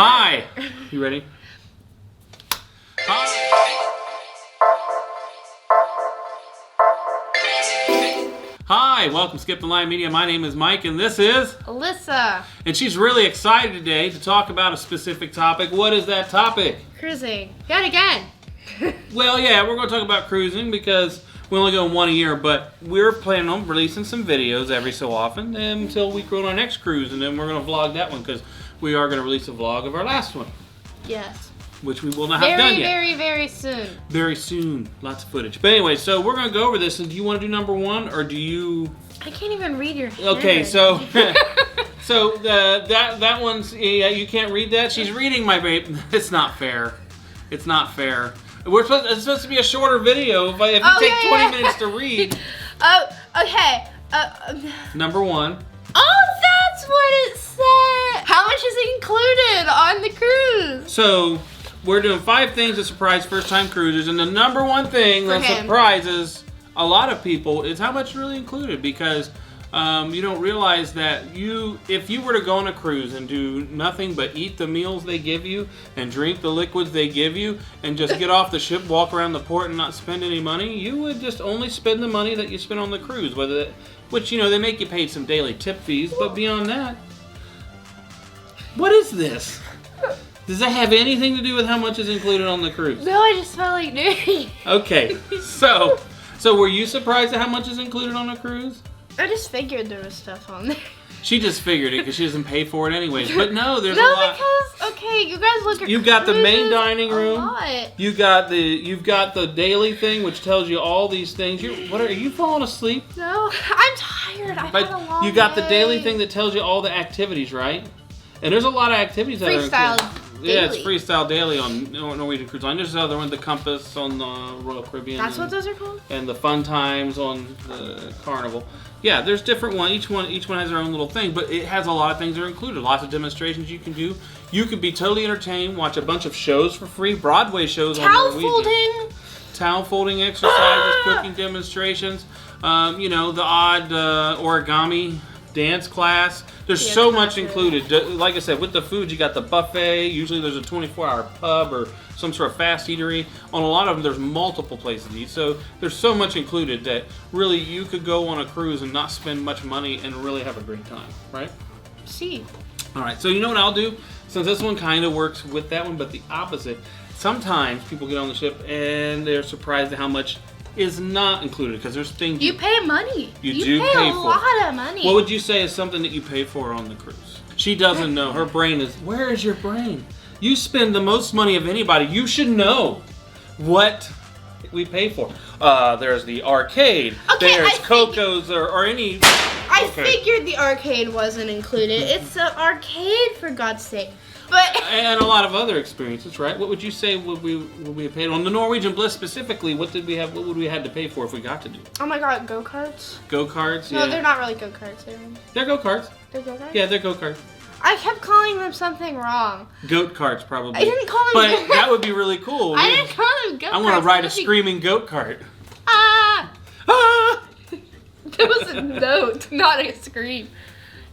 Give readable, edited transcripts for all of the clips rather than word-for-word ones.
Hi. You ready? Hi, welcome to Skip the Line Media. My name is Mike and this is Alyssa. And she's really excited today to talk about a specific topic. What is that topic? Cruising. Yet again. Well, yeah, we're going to talk about cruising because we only go one a year, but we're planning on releasing some videos every so often until we go on our next cruise, and then we're going to vlog that one because we are going to release a vlog of our last one. Yes. Which we will not have done yet. Very soon. Very soon. Lots of footage. But anyway, so we're going to go over this. And do you want to do number one, or do you... I can't even read your hand. Okay, so... so that one's... Yeah, you can't read that? She's reading my baby. It's not fair. It's not fair. It's supposed to be a shorter video. If you take 20 minutes to read... Oh, okay. Number one. Oh, that's what it said. How much is included on the cruise? So... we're doing 5 things that surprise first-time cruisers, and the number one thing that surprises a lot of people is how much is really included, because you don't realize that if you were to go on a cruise and do nothing but eat the meals they give you and drink the liquids they give you and just get off the ship, walk around the port and not spend any money, you would just only spend the money that you spend on the cruise, which, you know, they make you pay some daily tip fees, but beyond that, what is this? Does that have anything to do with how much is included on the cruise? No, I just felt like doing. Okay, so were you surprised at how much is included on a cruise? I just figured there was stuff on there. She just figured it because she doesn't pay for it anyways. But no, there's a lot. No, because okay, you guys look at. You've got the main dining room. A lot. You've got the daily thing, which tells you all these things. Are you falling asleep? No, I'm tired. I've had a long you got the day. daily thing that tells you all the activities, right? And there's a lot of activities that are included. Daily. Yeah, it's Freestyle Daily on Norwegian Cruise Line. There's the other one, the Compass on the Royal Caribbean. That's what those are called? And the Fun Times on the Carnival. Yeah, there's different ones. Each one has their own little thing, but it has a lot of things that are included. Lots of demonstrations you can do. You could be totally entertained, watch a bunch of shows for free, Broadway shows on Norwegian. Folding. Towel folding exercises, cooking demonstrations, you know, the odd origami dance class. There's so much included. Like I said, with the food, you got the buffet. Usually there's a 24-hour pub or some sort of fast eatery. On a lot of them, there's multiple places to eat. So there's so much included that really you could go on a cruise and not spend much money and really have a great time, right? See. All right, so you know what I'll do? Since this one kind of works with that one, but the opposite. Sometimes people get on the ship and they're surprised at how much is not included, because there's things you pay money. You do pay a lot of money. What would you say is something that you pay for on the cruise? She doesn't know. Her brain is, where is your brain? You spend the most money of anybody. You should know what we pay for. There's the arcade. Okay, there's Coco's or any... I figured the arcade wasn't included. It's an arcade, for God's sake. But and a lot of other experiences, right? What would you say would we have paid on the Norwegian Bliss specifically? What would we have to pay for if we got to do? Oh my God, go-karts. Go-karts, yeah. No, they're not really go-karts. They're go-karts. They're go-karts. Yeah, they're go-karts. I kept calling them something wrong. Goat carts, probably. I didn't call them. But that would be really cool. I didn't call them go-karts. I want to ride a screaming goat cart. Ah! Ah! That was a note, not a scream.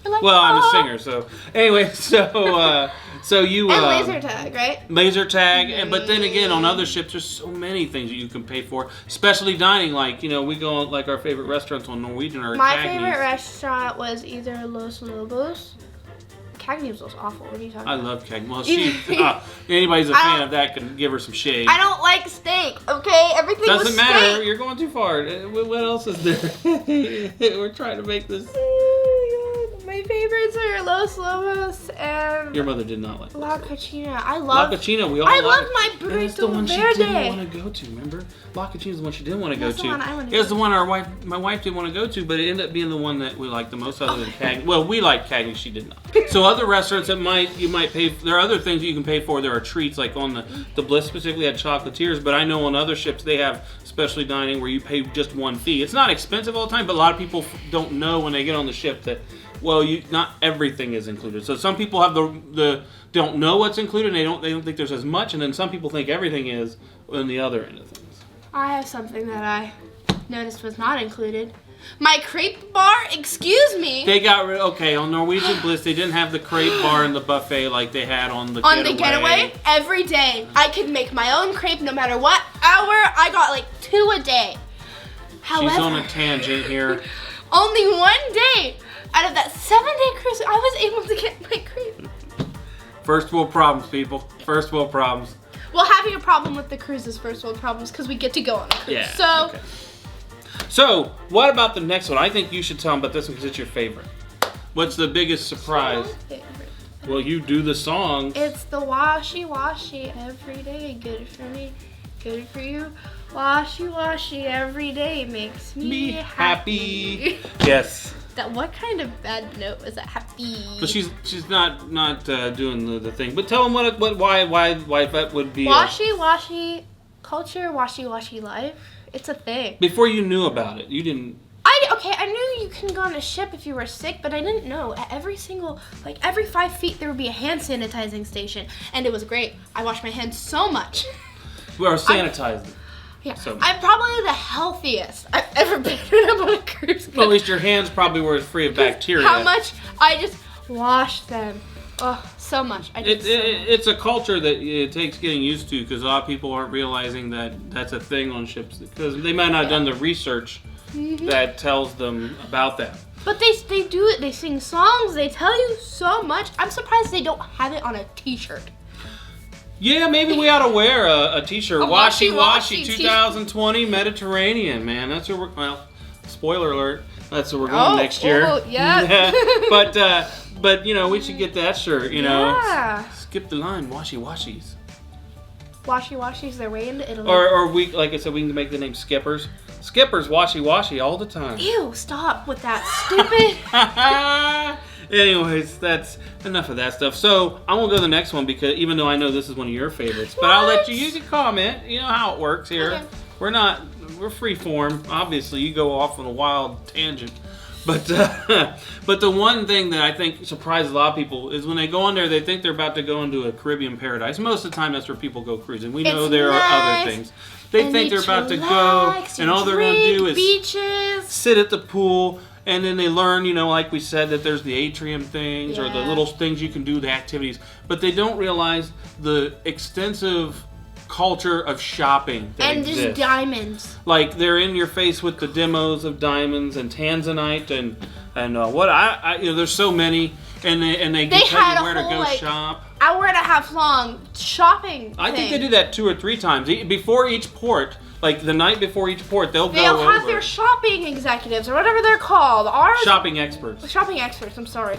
Like, well, I'm a singer, so anyway, so you and laser tag, right? Laser tag, but then again, on other ships, there's so many things that you can pay for, especially dining. Like, you know, we go on, like, our favorite restaurants on Norwegian or My Cagney's. favorite restaurant was either Los Lobos. Cagney's was awful. What are you talking about? I love Cagney. Well, anybody's a fan of that can give her some shade. I don't like steak. Okay, everything doesn't matter. Steak. You're going too far. What else is there? We're trying to make this. My favorites are Los Lobos and your mother did not like La Cucina. I love La Cucina. We all I love love my burrito verde. That's the one she didn't want to go to. Remember, La Cucina is the one she didn't want to go to. The one I wanted it was the one my wife didn't want to go to, but it ended up being the one that we liked the most, other than Cagney. Well, we like Cagney. She did not. So other restaurants that you might pay. There are other things that you can pay for. There are treats, like on the Bliss specifically had chocolatiers, but I know on other ships they have specialty dining where you pay just one fee. It's not expensive all the time, but a lot of people don't know when they get on the ship that. Well, not everything is included. So some people have don't know what's included. And they don't think there's as much, and then some people think everything is on the other end of things. I have something that I noticed was not included. My crepe bar? Excuse me. They got rid. Okay, on Norwegian Bliss, they didn't have the crepe bar in the buffet like they had on the Getaway. On the Getaway, every day I could make my own crepe no matter what hour. I got like 2 a day. However, she's on a tangent here. Only one day out of that 7-day cruise, I was able to get my crepe. First world problems, people. First world problems. Well, having a problem with the cruise is first world problems because we get to go on a cruise. Yeah. So, what about the next one? I think you should tell them about this one because it's your favorite. What's the biggest surprise? Well, you do the song. It's the washy washy every day. Good for me, good for you. Washy washy every day makes me happy. Yes. That what kind of bad note was that? Happy. But she's not doing the thing. But tell them why that would be. Washy washy culture, washy washy life. It's a thing. Before you knew about it, you didn't. I knew you can go on a ship if you were sick, but I didn't know at every 5 feet there would be a hand sanitizing station, and it was great. I washed my hands so much. We are sanitizing. Yeah, so. I'm probably the healthiest I've ever been on a cruise. Well, at least your hands probably were free of bacteria. How much I just washed them. Oh, so much. It's a culture that it takes getting used to because a lot of people aren't realizing that that's a thing on ships because they might not have done the research that tells them about that. But they do it. They sing songs. They tell you so much. I'm surprised they don't have it on a T-shirt. Yeah, maybe we ought to wear a T-shirt. Washy Washy 2020 Mediterranean, man. That's where well, spoiler alert. That's where we're going next year. Oh, yeah. But you know, we should get that shirt. You know, yeah. Skip the line. Washy washies. Washy washies their way into Italy. Or we, like I said, we can make the name Skippers. Skippers washy washy all the time. Ew! Stop with that stupid. Anyways, that's enough of that stuff. So I won't go to the next one because even though I know this is one of your favorites, but I'll let you. You can comment. You know how it works here. Okay. We're free form. Obviously, you go off on a wild tangent. But the one thing that I think surprises a lot of people is when they go on there, they think they're about to go into a Caribbean paradise. Most of the time, that's where people go cruising. We know there are other things. They think they're about to go, and all they're going to do is beaches. sit at the pool, and then they learn, you know, like we said, that there's the atrium things or the little things you can do, the activities. But they don't realize the extensive culture of shopping that exists. Just diamonds. Like they're in your face with the demos of diamonds and tanzanite and what I you know, there's so many and they tell you where to go shop. Hour and a half long shopping I think they do that 2 or 3 times before each port. Like the night before each port, they'll have their shopping executives or whatever they're called. Ours shopping experts. Shopping experts. I'm sorry.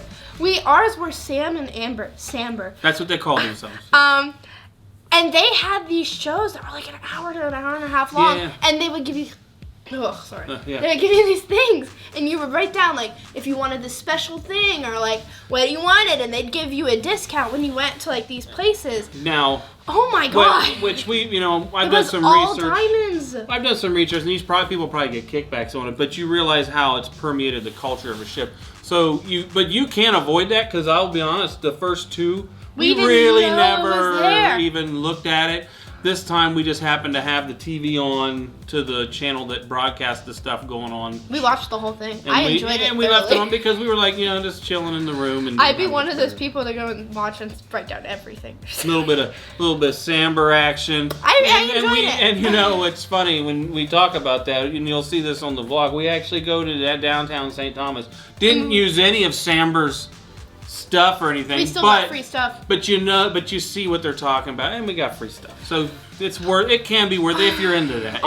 Ours were Sam and Amber. Samber. That's what they call themselves. And they had these shows that were like an hour to an hour and a half long, and they would give you. They would give you these things, and you would write down like if you wanted this special thing or like what you wanted, and they'd give you a discount when you went to like these places. Now. Oh my God! Which we, you know, I've done some all research. Diamonds. I've done some research, and people probably get kickbacks on it. But you realize how it's permeated the culture of a ship. So you can't avoid that because I'll be honest, the first 2 we really never even looked at it. This time we just happened to have the TV on to the channel that broadcasts the stuff going on. We watched the whole thing. And I enjoyed it. And we left it on because we were like, you know, just chilling in the room. And I'd be one of those people that go and watch and write down everything. A little bit of Samber action. I enjoyed it. And you know, it's funny when we talk about that, and you'll see this on the vlog. We actually go to that downtown St. Thomas. Didn't use any of Samber's stuff or anything. We still got free stuff. But you see what they're talking about, and we got free stuff. So it can be worth it if you're into that.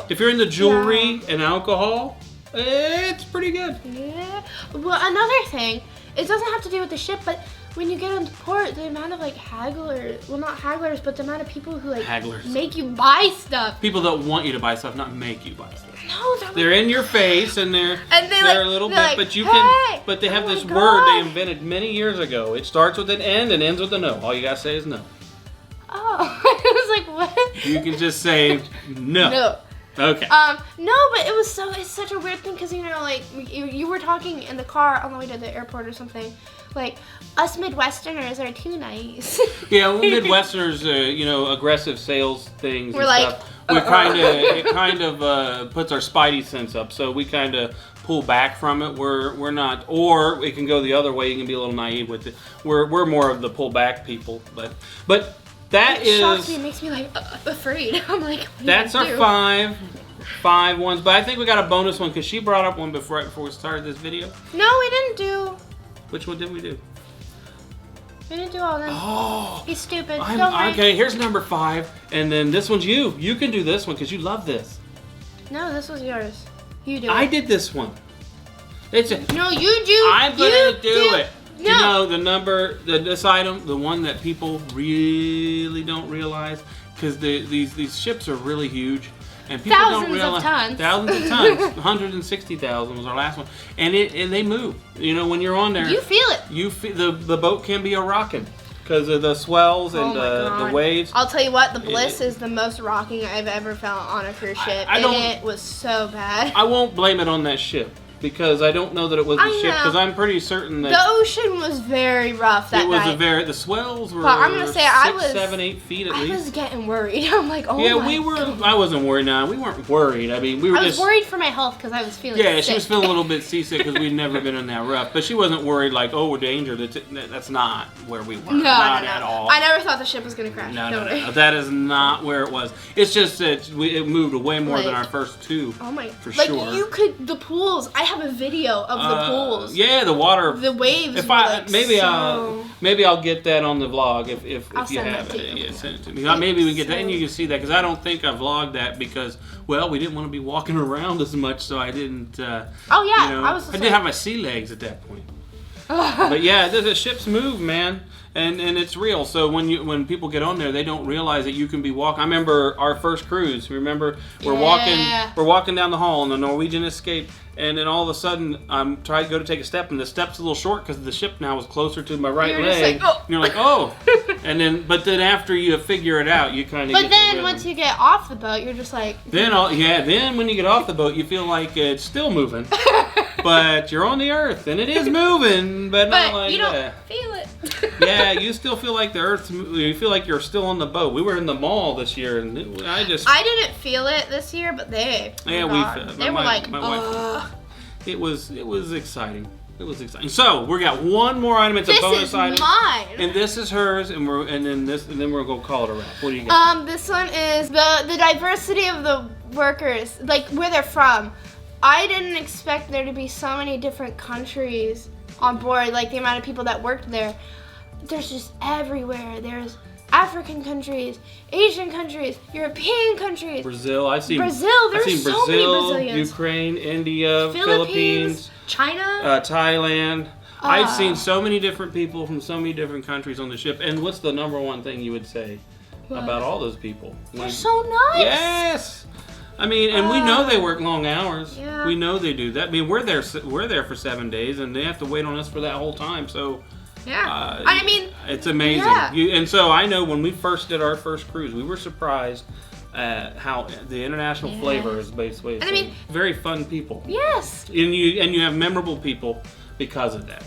If you're into jewelry and alcohol, it's pretty good. Yeah. Well, another thing, it doesn't have to do with the ship, but when you get into port, the amount of like hagglers, well not hagglers, but the amount of people who like make you buy stuff. People that want you to buy stuff, not make you buy stuff. No, they're in your face and they're a little bit, like, but you hey, can. But they have this word they invented many years ago. It starts with an N and ends with a no. All you gotta say is no. Oh, I was like, what? You can just say no. No. Okay. No, but it's such a weird thing because you know, like you were talking in the car on the way to the airport or something. Like, us Midwesterners are too nice. Yeah, well, Midwesterners, you know, aggressive sales things and stuff. it kind of puts our spidey sense up. So we kind of pull back from it. We're not, or it can go the other way. You can be a little naive with it. We're more of the pull back people, but that it shocks me. It makes me like afraid. I'm like, that's our five ones. But I think we got a bonus one because she brought up one right before we started this video. No, we didn't do. Which one did we do? We didn't do all of them. Oh, he's stupid. Don't worry. Okay, here's number 5, and then this one's you. You can do this one because you love this. No, this was yours. You do. I did this one. No, you do. I'm gonna do it. No. You know the number, this item, the one that people really don't realize, because these ships are really huge, and people don't realize thousands of tons. 160,000 was our last one, and they move. You know, when you're on there, you feel it. You feel the boat can be a rocking because of the swells and the waves. I'll tell you what, the Bliss is the most rocking I've ever felt on a cruise ship, and it was so bad. I won't blame it on that ship. Because I don't know that it was the ship, because I'm pretty certain that... The ocean was very rough that night. The swells were I'm gonna say 6, 7, 8 feet at least. I was getting worried. I'm like, oh yeah, my God. I wasn't worried now. We weren't worried. I mean, I was worried for my health because I was feeling sick. Yeah, she was feeling a little bit seasick because we'd never been in that rough. But she wasn't worried like, oh, we're danger. That's not where we were. No, at all. I never thought the ship was gonna crash. No. That is not where it was. It's just that it moved way more than our first two. Oh my. For sure. Like the pools. I have a video of the pools. Yeah, the water. The waves. Maybe I'll get that on the vlog if you have it. Yeah, send it to me. Maybe we can get that and you can see that because I don't think I vlogged that because we didn't want to be walking around as much, so I didn't. I didn't have my sea legs at that point. But yeah, the ships move, man. And it's real. So when people get on there, they don't realize that you can be walking. I remember our first cruise. Remember we're walking down the hall, and the Norwegian Escape, and then all of a sudden I'm trying to go to take a step, and the step's a little short because the ship now is closer to my right leg. Just like, oh. And you're like, oh. But then after you figure it out, you kind of. But then once you get off the boat, you're just like. Then when you get off the boat, you feel like it's still moving, but you're on the earth and it is moving, but not like you don't feel it. Yeah, you still feel like the earth's. You feel like you're still on the boat. We were in the mall this year, and I didn't feel it this year, but they. Yeah, they were like, my wife. It was exciting. It was exciting. So we got one more item. It's a bonus item. This is mine. And this is hers, and then we're gonna call it a wrap. What do you got? This one is the diversity of the workers, like where they're from. I didn't expect there to be so many different countries on board, like the amount of people that worked there. There's just everywhere. There's African countries, Asian countries, European countries. Brazil. I've seen Brazil. There's so many Brazilians. Ukraine, India, Philippines, China, Thailand. I've seen so many different people from so many different countries on the ship. And what's the number one thing you would say about all those people? They're so nice. Yes. I mean, and we know they work long hours. Yeah. We know they do that. I mean, we're there for 7 days, and they have to wait on us for that whole time. So. Yeah, I mean, it's amazing. Yeah. And so I know when we first did our first cruise, we were surprised at how the international flavor is basically. And I mean, very fun people. Yes. And you have memorable people because of that.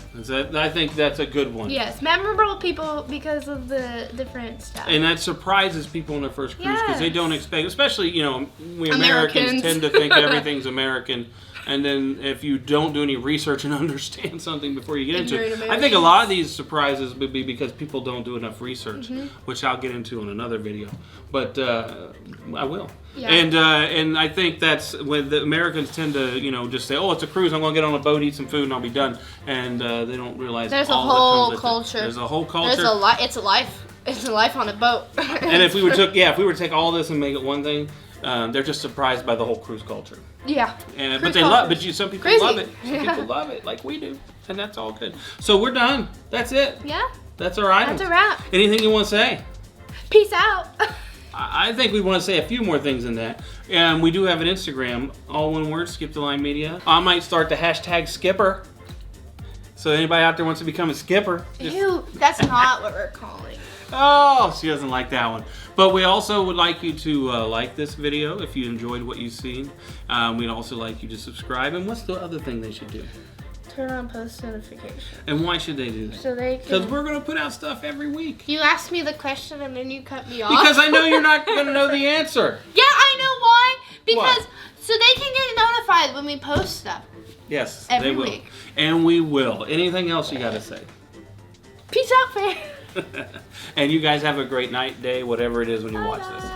I think that's a good one. Yes, memorable people because of the different stuff. And that surprises people on their first cruise because they don't expect, especially we Americans tend to think everything's American. And then if you don't do any research and understand something before you get into it, I think a lot of these surprises would be because people don't do enough research, which I'll get into in another video. But I will. Yeah. And I think that's when the Americans tend to just say, oh, it's a cruise, I'm going to get on a boat, eat some food, and I'll be done. And they don't realize there's a whole culture. There's a whole culture. It's a life. It's a life on a boat. And if we were to take all this and make it one thing, they're just surprised by the whole cruise culture. Yeah. But they love. But some people love it. Some people love it, like we do, and that's all good. So we're done. That's it. Yeah. That's our items. That's a wrap. Anything you want to say? Peace out. I think we want to say a few more things in that. We do have an Instagram, all one word, Skip the Line Media. I might start the hashtag Skipper. So anybody out there wants to become a skipper? Ew, that's not what we're calling. Oh, she doesn't like that one. But we also would like you to like this video if you enjoyed what you've seen. We'd also like you to subscribe. And what's the other thing they should do? Turn on post notifications. And why should they do that? So they can. Because we're going to put out stuff every week. You asked me the question and then you cut me off. Because I know you're not going to know the answer. Yeah, I Because so they can get notified when we post stuff. Yes, every they will. week. And we will. Anything else you got to say? Peace out, fam. And you guys have a great night, day, whatever it is when you watch this.